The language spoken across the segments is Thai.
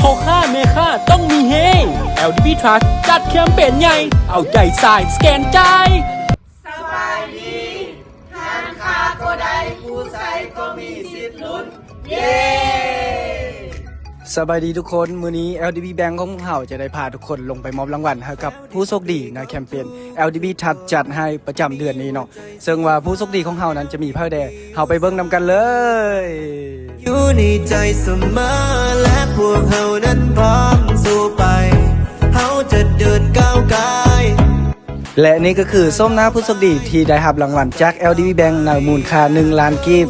พ่อค้าแม่ค้าต้องมีเฮ LDB Truck จัดแคมเปญใหญ่เอาใจใส่สแกนจ่ายสบายดีทานคาก็ได้ผู้ใส่ก็มีสิทธิ์ลุ้นเย้สบายดีทุกคนมื้อนี้ LDB Bank ของเราจะได้พาทุกคนลงไปมอบรางวัลให้กับผู้โชคดีในแคมเปญ LDB Touch จัดให้ประจำเดือนนี้เนาะซึ่งว่าผู้โชคดีของเรานั้นจะมีเพื่อใดเฮาไปเบิ่งนำกันเลยอยู่ในใจเสมอและพวกเฮานั้นพร้อมสู้ไปเฮาจะเดินก้าวกายและนี่ก็คือส้มหน้าผู้โชคดีที่ได้รับรางวัลจาก LDB Bank ในมูลค่า1 ล้านกีบ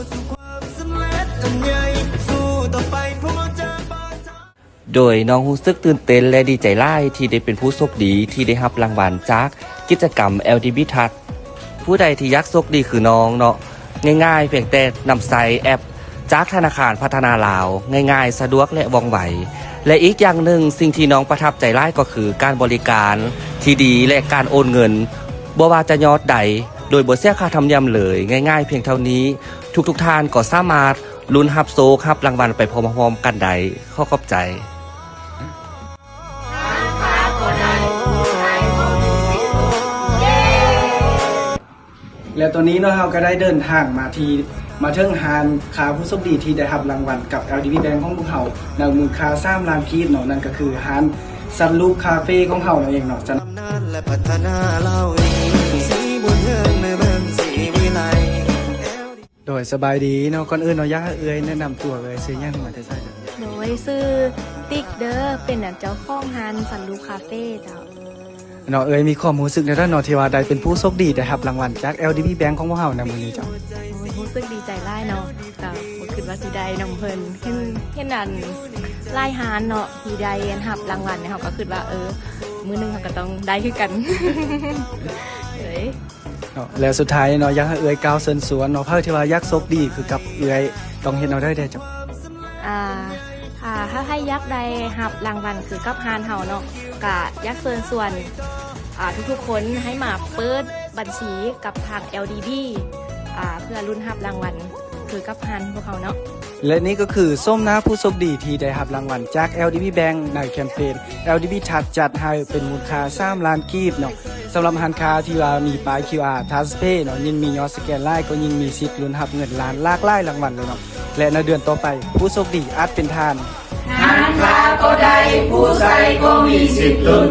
โดยน้องรู้สึกตื่นเต้นและดีใจหลายที่ได้เป็นผู้โชคดีที่ได้รับรางวัลจากกิจกรรม LDB Touch ผู้ใดที่อยากโชคดีคือน้องเนาะง่ายๆเพียงแต่นำใส่แอปจากธนาคารพัฒนาลาวง่ายๆสะดวกและว่องไวและอีกอย่างหนึ่งสิ่งที่น้องประทับใจหลายก็คือการบริการที่ดีและการโอนเงินบ่ว่าจะยอดใดโดยบ่เสียค่าธรรมเนียมเลยง่ายๆเพียงเท่านี้ทุกท่านก็สามารถลุ้นรับโชครับรางวัลไปพร้อมๆกันได้ขอบใจแล้วตอนนี้เนาะเราก็ได้เดินทางมาถึงหานค้าผู้โชคดีที่ได้รับรางวัลกับ LDB Bank ของพวกเราในมูลค่า3 ล้านกีบเนาะนั่นก็คือหานซันลูกคาเฟ่ของเราเองเนาะจันและพัฒนาเล่าสีบุญเฮืองในเมืองสีวิไลโดยสบายดีเนาะก่อนอื่นเนาะอยากให้แนะนำตัวเลยซื้อยังมาแต่ใส่โดยซื้อติ๊กเด้อเป็นเจ้าของร้านซันลูคาเฟ่เจ้าเนาะมีความรู้สึกในด้านเนาะที่ว่าได้เป็นผู้โชคดีได้รับรางวัลจาก LDB Bank ของพวกเราในมื้อนี้จ้ะรู้สึกดีใจหลายเนาะก็บ่คิดว่าสิได้นำเพิ่นเห็นอันหลายหานเนาะที่ได้รับรางวัลเนี่ยเฮาก็คิดว่ามื้อนึงเฮาก็ต้องได้คือกันเนาะแล้วสุดท้ายเนาะอยากให้ก้าวเชิญสวนเนาะเพื่อที่ว่าอยากโชคดีคือกับต้องเฮ็ดเอาได้จ้ะถ้าให้ยักษ์ใดหับรางวัลคือกับฮานเฮาเนาะกะยักษ์เชิญส่วนทุกๆคนให้มาเปิดบัญชีกับทาง LDB เพื่อลุ้นหับรางวัลคือกับฮานพวกเขาเนาะและนี่ก็คือส้มหน้าผู้โชคดีที่ได้รับรางวัลจาก LDB Bank ในแคมเปญ LDB Touch จัดให้เป็นมูลค่า3 ล้านกีบเนาะสำหรับร้านค้าที่ว่ามีป้าย QR Touch Pay เนาะยิ่งมียอดสแกนไลน์ก็ยิ่งมีสิทธิ์ลุ้นรับเงินล้านหลากหลายรางวัลเลยเนาะและในเดือนต่อไปผู้โชคดีอาจเป็นท่านทานคาก็ได้ผู้ใส่ก็มีสิทธิ์ลุ้น